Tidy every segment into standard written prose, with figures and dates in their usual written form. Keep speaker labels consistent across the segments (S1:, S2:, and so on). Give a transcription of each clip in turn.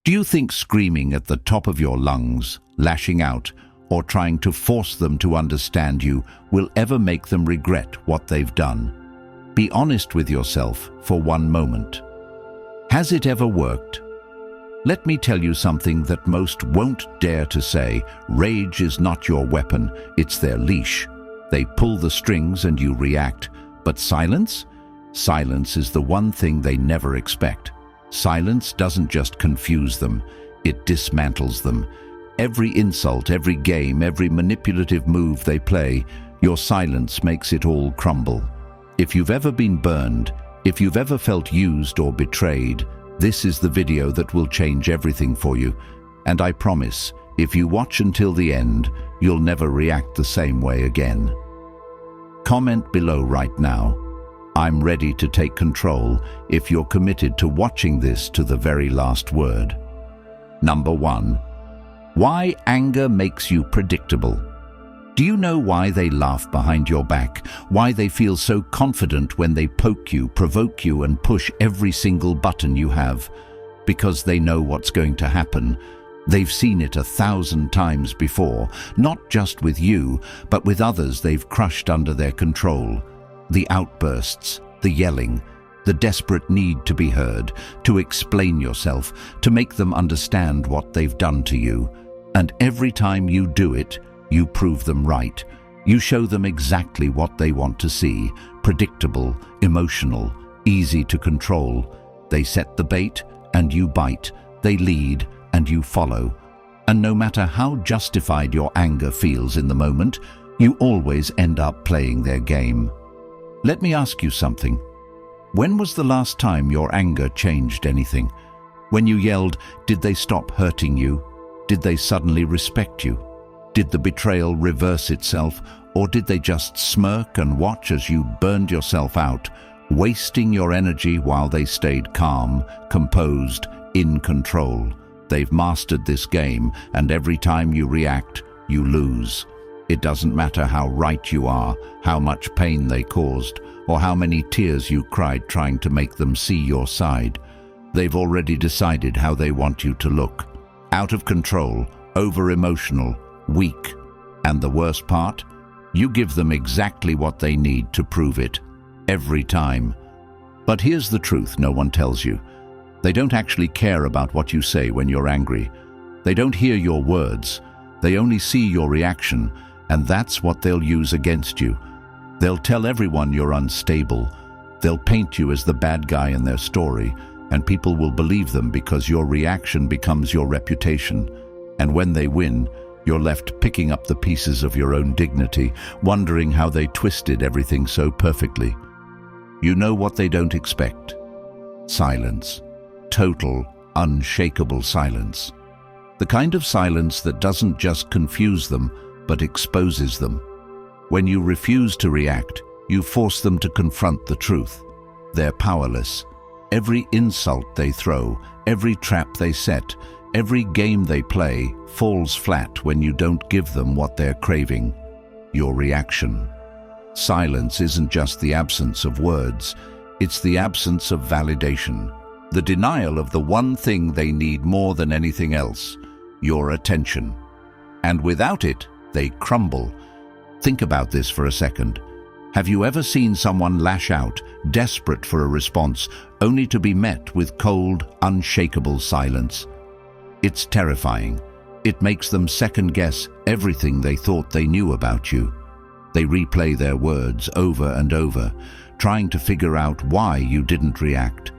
S1: Do you think screaming at the top of your lungs, lashing out, or trying to force them to understand you will ever make them regret what they've done? Be honest with yourself for one moment. Has it ever worked? Let me tell you something that most won't dare to say. Rage is not your weapon, it's their leash. They pull the strings and you react. But silence? Silence is the one thing they never expect. Silence doesn't just confuse them, it dismantles them. Every insult, every game, every manipulative move they play, your silence makes it all crumble. If you've ever been burned, if you've ever felt used or betrayed, this is the video that will change everything for you. And I promise, if you watch until the end, you'll never react the same way again. Comment below right now. I'm ready to take control if you're committed to watching this to the very last word. Number 1. Why anger makes you predictable. Do you know why they laugh behind your back? Why they feel so confident when they poke you, provoke you, and push every single button you have? Because they know what's going to happen. They've seen it 1,000 times before, not just with you, but with others they've crushed under their control. The outbursts, the yelling, the desperate need to be heard, to explain yourself, to make them understand what they've done to you. And every time you do it, you prove them right. You show them exactly what they want to see. Predictable, emotional, easy to control. They set the bait and you bite. They lead and you follow. And no matter how justified your anger feels in the moment, you always end up playing their game. Let me ask you something. When was the last time your anger changed anything? When you yelled, did they stop hurting you? Did they suddenly respect you? Did the betrayal reverse itself, or did they just smirk and watch as you burned yourself out, wasting your energy while they stayed calm, composed, in control? They've mastered this game, and every time you react, you lose. It doesn't matter how right you are, how much pain they caused, or how many tears you cried trying to make them see your side. They've already decided how they want you to look. Out of control, over-emotional, weak. And the worst part? You give them exactly what they need to prove it, every time. But here's the truth no one tells you. They don't actually care about what you say when you're angry. They don't hear your words. They only see your reaction, and that's what they'll use against you. They'll tell everyone you're unstable. They'll paint you as the bad guy in their story, and people will believe them because your reaction becomes your reputation. And when they win, you're left picking up the pieces of your own dignity, wondering how they twisted everything so perfectly. You know what they don't expect? Silence. Total, unshakable silence. The kind of silence that doesn't just confuse them, but exposes them. When you refuse to react, you force them to confront the truth. They're powerless. Every insult they throw, every trap they set, every game they play falls flat when you don't give them what they're craving, your reaction. Silence isn't just the absence of words, it's the absence of validation, the denial of the one thing they need more than anything else, your attention. And without it, they crumble. Think about this for a second. Have you ever seen someone lash out, desperate for a response, only to be met with cold, unshakable silence? It's terrifying. It makes them second-guess everything they thought they knew about you. They replay their words over and over, trying to figure out why you didn't react.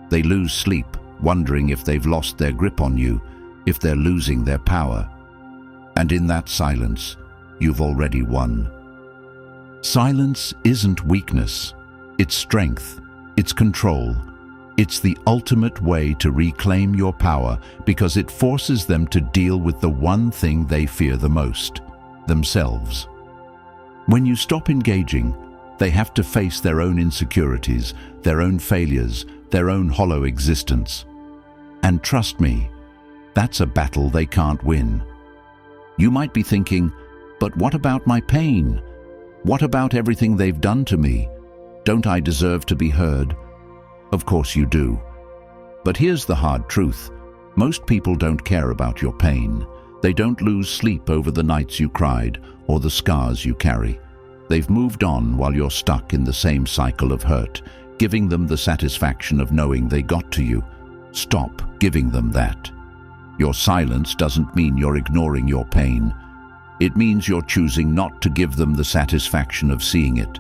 S1: They lose sleep, wondering if they've lost their grip on you, if they're losing their power. And in that silence, you've already won. Silence isn't weakness. It's strength. It's control. It's the ultimate way to reclaim your power because it forces them to deal with the one thing they fear the most, themselves. When you stop engaging, they have to face their own insecurities, their own failures, their own hollow existence. And trust me, that's a battle they can't win. You might be thinking, but what about my pain? What about everything they've done to me? Don't I deserve to be heard? Of course you do. But here's the hard truth. Most people don't care about your pain. They don't lose sleep over the nights you cried or the scars you carry. They've moved on while you're stuck in the same cycle of hurt, giving them the satisfaction of knowing they got to you. Stop giving them that. Your silence doesn't mean you're ignoring your pain. It means you're choosing not to give them the satisfaction of seeing it.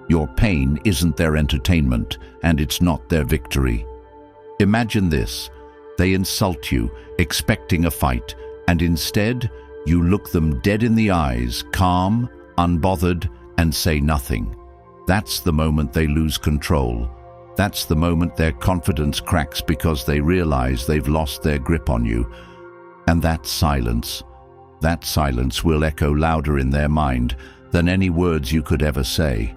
S1: Your pain isn't their entertainment, and it's not their victory. Imagine this. They insult you, expecting a fight, and instead, you look them dead in the eyes, calm, unbothered, and say nothing. That's the moment they lose control. That's the moment their confidence cracks because they realize they've lost their grip on you. And that silence will echo louder in their mind than any words you could ever say.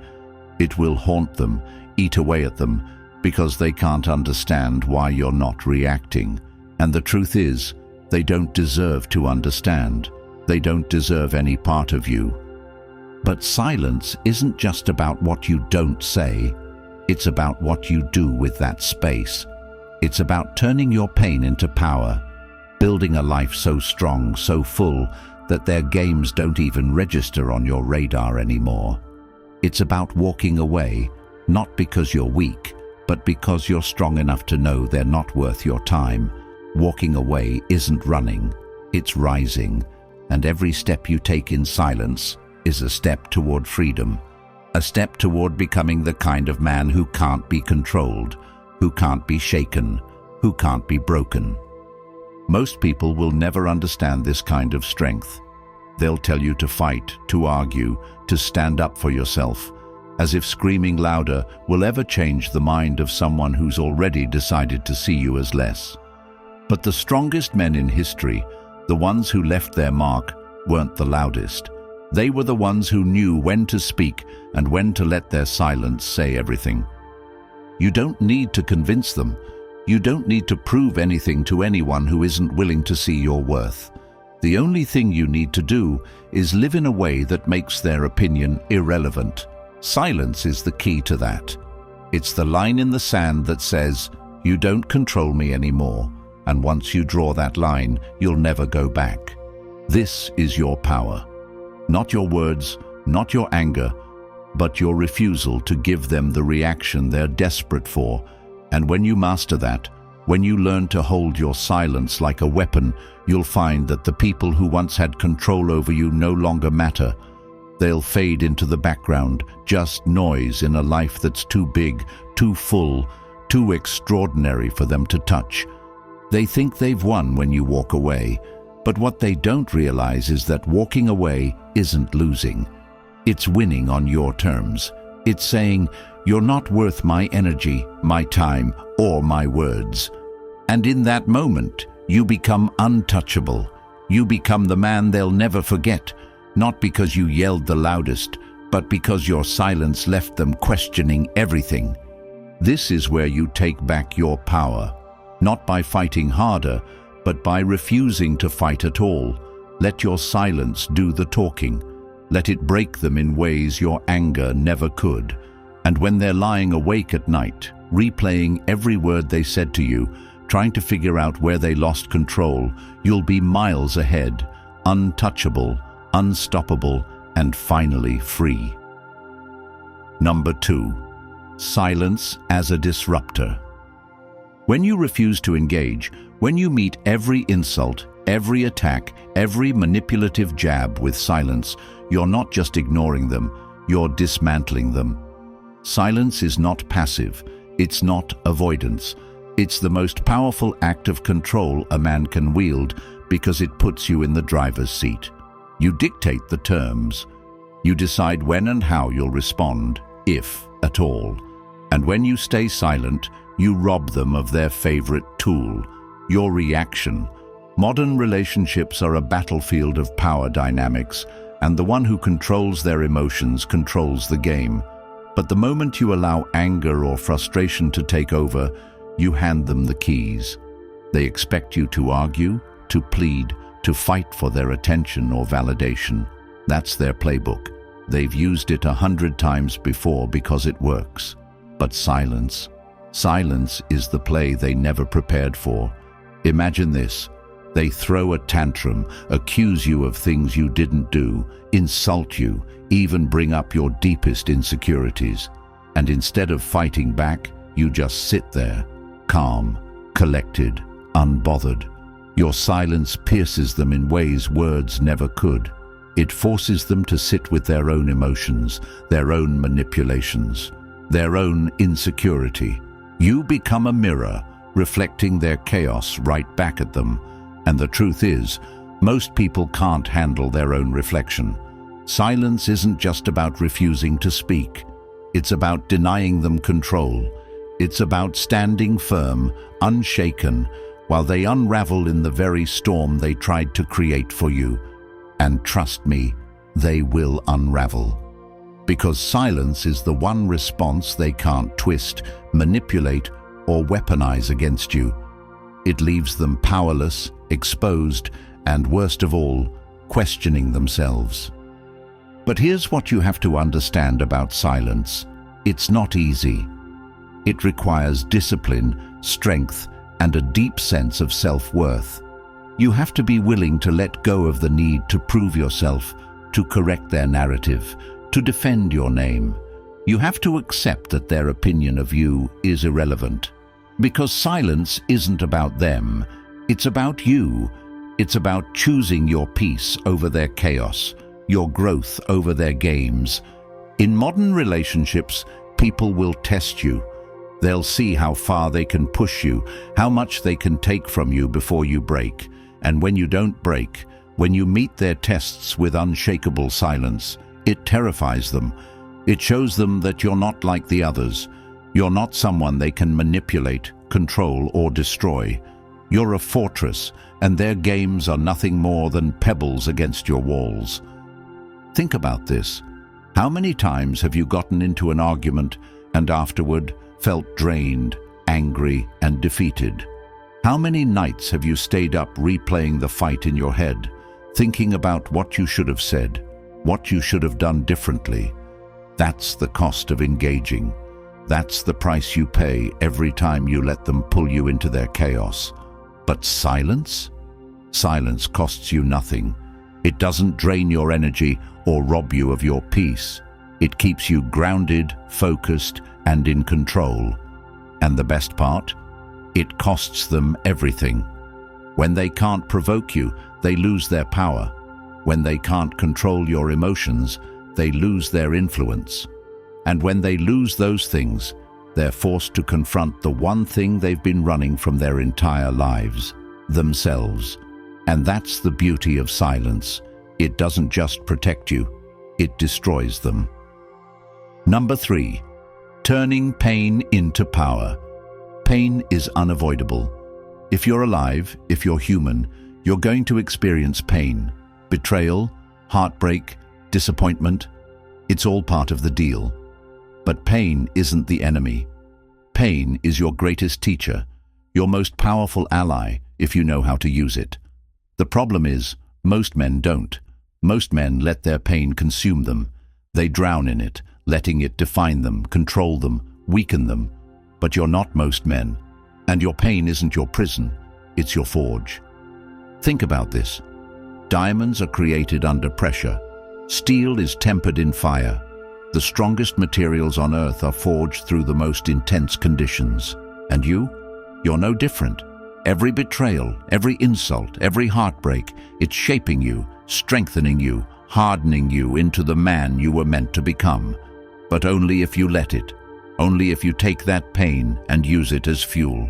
S1: It will haunt them, eat away at them, because they can't understand why you're not reacting. And the truth is, they don't deserve to understand. They don't deserve any part of you. But silence isn't just about what you don't say. It's about what you do with that space. It's about turning your pain into power, building a life so strong, so full, that their games don't even register on your radar anymore. It's about walking away, not because you're weak, but because you're strong enough to know they're not worth your time. Walking away isn't running, it's rising, and every step you take in silence is a step toward freedom, a step toward becoming the kind of man who can't be controlled, who can't be shaken, who can't be broken. Most people will never understand this kind of strength. They'll tell you to fight, to argue, to stand up for yourself, as if screaming louder will ever change the mind of someone who's already decided to see you as less. But the strongest men in history, the ones who left their mark, weren't the loudest. They were the ones who knew when to speak and when to let their silence say everything. You don't need to convince them. You don't need to prove anything to anyone who isn't willing to see your worth. The only thing you need to do is live in a way that makes their opinion irrelevant. Silence is the key to that. It's the line in the sand that says, "You don't control me anymore," and once you draw that line, you'll never go back. This is your power. Not your words, not your anger, but your refusal to give them the reaction they're desperate for. And when you master that, when you learn to hold your silence like a weapon, you'll find that the people who once had control over you no longer matter. They'll fade into the background, just noise in a life that's too big, too full, too extraordinary for them to touch. They think they've won when you walk away, but what they don't realize is that walking away isn't losing. It's winning on your terms. It's saying, "You're not worth my energy, my time, or my words." And in that moment, you become untouchable. You become the man they'll never forget, not because you yelled the loudest, but because your silence left them questioning everything. This is where you take back your power, not by fighting harder, but by refusing to fight at all. Let your silence do the talking. Let it break them in ways your anger never could. And when they're lying awake at night, replaying every word they said to you, trying to figure out where they lost control, you'll be miles ahead, untouchable, unstoppable, and finally free. Number 2, silence as a disruptor. When you refuse to engage, when you meet every insult, every attack, every manipulative jab with silence, you're not just ignoring them, you're dismantling them. Silence is not passive, it's not avoidance. It's the most powerful act of control a man can wield because it puts you in the driver's seat. You dictate the terms. You decide when and how you'll respond, if at all. And when you stay silent, you rob them of their favorite tool, your reaction. Modern relationships are a battlefield of power dynamics, and the one who controls their emotions controls the game. But the moment you allow anger or frustration to take over, you hand them the keys. They expect you to argue, to plead, to fight for their attention or validation. That's their playbook. They've used it 100 times before because it works. But silence is the play they never prepared for. Imagine this. They throw a tantrum, accuse you of things you didn't do, insult you, even bring up your deepest insecurities. And instead of fighting back, you just sit there, calm, collected, unbothered. Your silence pierces them in ways words never could. It forces them to sit with their own emotions, their own manipulations, their own insecurity. You become a mirror, reflecting their chaos right back at them. And the truth is, most people can't handle their own reflection. Silence isn't just about refusing to speak. It's about denying them control. It's about standing firm, unshaken, while they unravel in the very storm they tried to create for you. And trust me, they will unravel. Because silence is the one response they can't twist, manipulate, or weaponize against you. It leaves them powerless, exposed, and worst of all, questioning themselves. But here's what you have to understand about silence. It's not easy. It requires discipline, strength, and a deep sense of self-worth. You have to be willing to let go of the need to prove yourself, to correct their narrative, to defend your name. You have to accept that their opinion of you is irrelevant. Because silence isn't about them, it's about you. It's about choosing your peace over their chaos, your growth over their games. In modern relationships, people will test you. They'll see how far they can push you, how much they can take from you before you break. And when you don't break, when you meet their tests with unshakable silence, it terrifies them. It shows them that you're not like the others. You're not someone they can manipulate, control, or destroy. You're a fortress, and their games are nothing more than pebbles against your walls. Think about this. How many times have you gotten into an argument and afterward felt drained, angry, and defeated? How many nights have you stayed up replaying the fight in your head, thinking about what you should have said, what you should have done differently? That's the cost of engaging. That's the price you pay every time you let them pull you into their chaos. But silence? Silence costs you nothing. It doesn't drain your energy or rob you of your peace. It keeps you grounded, focused, and in control. And the best part? It costs them everything. When they can't provoke you, they lose their power. When they can't control your emotions, they lose their influence. And when they lose those things, they're forced to confront the one thing they've been running from their entire lives, themselves. And that's the beauty of silence. It doesn't just protect you, it destroys them. Number 3, turning pain into power. Pain is unavoidable. If you're alive, if you're human, you're going to experience pain, betrayal, heartbreak, disappointment. It's all part of the deal. But pain isn't the enemy. Pain is your greatest teacher, your most powerful ally if you know how to use it. The problem is, most men don't. Most men let their pain consume them. They drown in it, letting it define them, control them, weaken them. But you're not most men, and your pain isn't your prison, it's your forge. Think about this. Diamonds are created under pressure. Steel is tempered in fire. The strongest materials on earth are forged through the most intense conditions. And you're no different. Every betrayal, every insult, every heartbreak, it's shaping you, strengthening you, hardening you into the man you were meant to become. But only if you let it. Only if you take that pain and use it as fuel.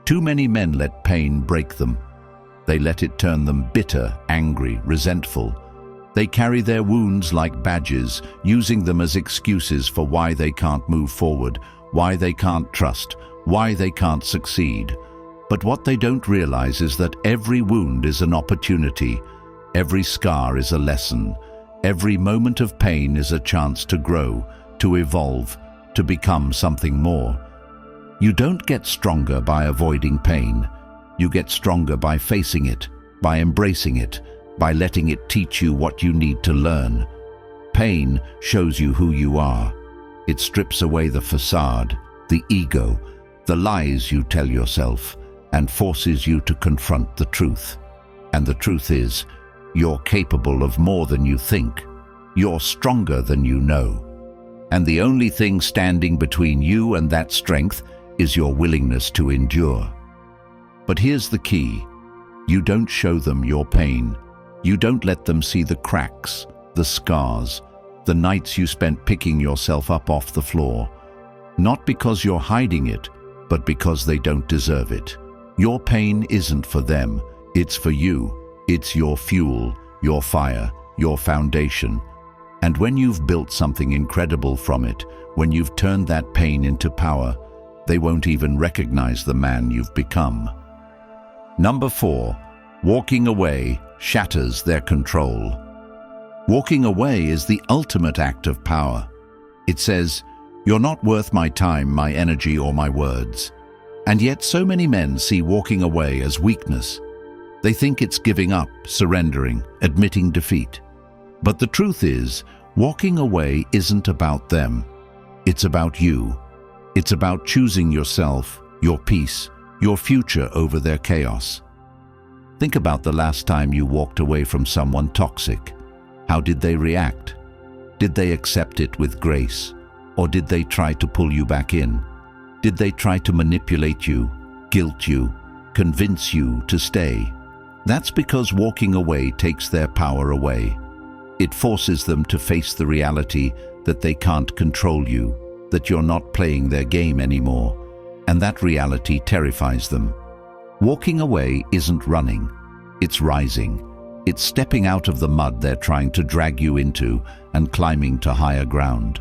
S1: Too many men let pain break them. They let it turn them bitter, angry, resentful. They carry their wounds like badges, using them as excuses for why they can't move forward, why they can't trust, why they can't succeed. But what they don't realize is that every wound is an opportunity, every scar is a lesson, every moment of pain is a chance to grow, to evolve, to become something more. You don't get stronger by avoiding pain. You get stronger by facing it, by embracing it, by letting it teach you what you need to learn. Pain shows you who you are. It strips away the facade, the ego, the lies you tell yourself, and forces you to confront the truth. And the truth is, you're capable of more than you think. You're stronger than you know. And the only thing standing between you and that strength is your willingness to endure. But here's the key. You don't show them your pain. You don't let them see the cracks, the scars, the nights you spent picking yourself up off the floor. Not because you're hiding it, but because they don't deserve it. Your pain isn't for them, it's for you. It's your fuel, your fire, your foundation. And when you've built something incredible from it, when you've turned that pain into power, they won't even recognize the man you've become. Number 4, walking away shatters their control. Walking away is the ultimate act of power. It says, "You're not worth my time, my energy, or my words." And yet so many men see walking away as weakness. They think it's giving up, surrendering, admitting defeat. But the truth is, walking away isn't about them. It's about you. It's about choosing yourself, your peace, your future over their chaos. Think about the last time you walked away from someone toxic. How did they react? Did they accept it with grace? Or did they try to pull you back in? Did they try to manipulate you, guilt you, convince you to stay? That's because walking away takes their power away. It forces them to face the reality that they can't control you, that you're not playing their game anymore, and that reality terrifies them. Walking away isn't running, it's rising. It's stepping out of the mud they're trying to drag you into and climbing to higher ground.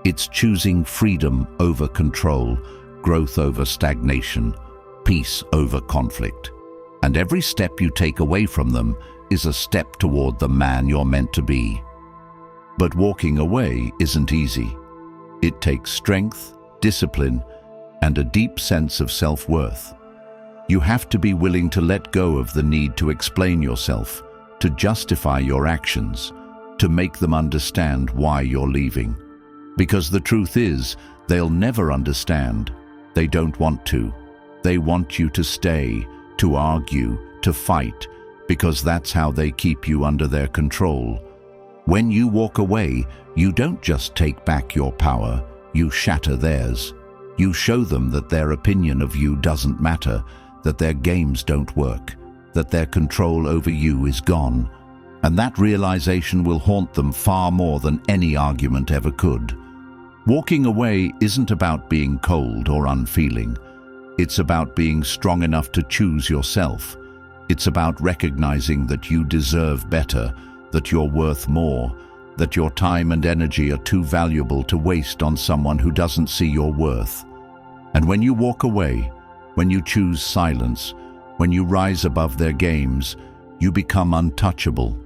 S1: It's choosing freedom over control, growth over stagnation, peace over conflict. And every step you take away from them is a step toward the man you're meant to be. But walking away isn't easy. It takes strength, discipline, and a deep sense of self-worth. You have to be willing to let go of the need to explain yourself, to justify your actions, to make them understand why you're leaving. Because the truth is, they'll never understand. They don't want to. They want you to stay, to argue, to fight, because that's how they keep you under their control. When you walk away, you don't just take back your power, you shatter theirs. You show them that their opinion of you doesn't matter, that their games don't work, that their control over you is gone. And that realization will haunt them far more than any argument ever could. Walking away isn't about being cold or unfeeling. It's about being strong enough to choose yourself. It's about recognizing that you deserve better, that you're worth more, that your time and energy are too valuable to waste on someone who doesn't see your worth. And when you walk away, when you choose silence, when you rise above their games, you become untouchable.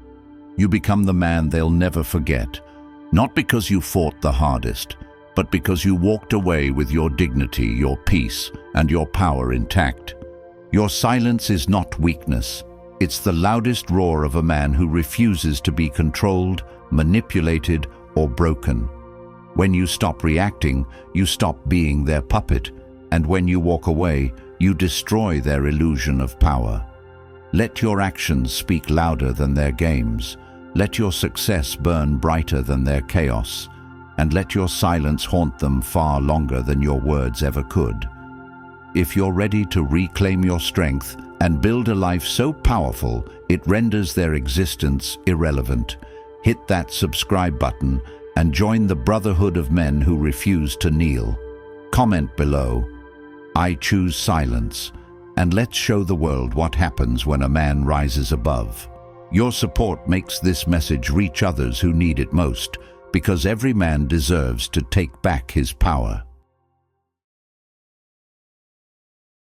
S1: You become the man they'll never forget, not because you fought the hardest, but because you walked away with your dignity, your peace, and your power intact. Your silence is not weakness. It's the loudest roar of a man who refuses to be controlled, manipulated, or broken. When you stop reacting, you stop being their puppet, and when you walk away, you destroy their illusion of power. Let your actions speak louder than their games. Let your success burn brighter than their chaos. And let your silence haunt them far longer than your words ever could. If you're ready to reclaim your strength and build a life so powerful it renders their existence irrelevant, hit that subscribe button and join the brotherhood of men who refuse to kneel. Comment below, "I choose silence," and let's show the world what happens when a man rises above. Your support makes this message reach others who need it most, because every man deserves to take back his power.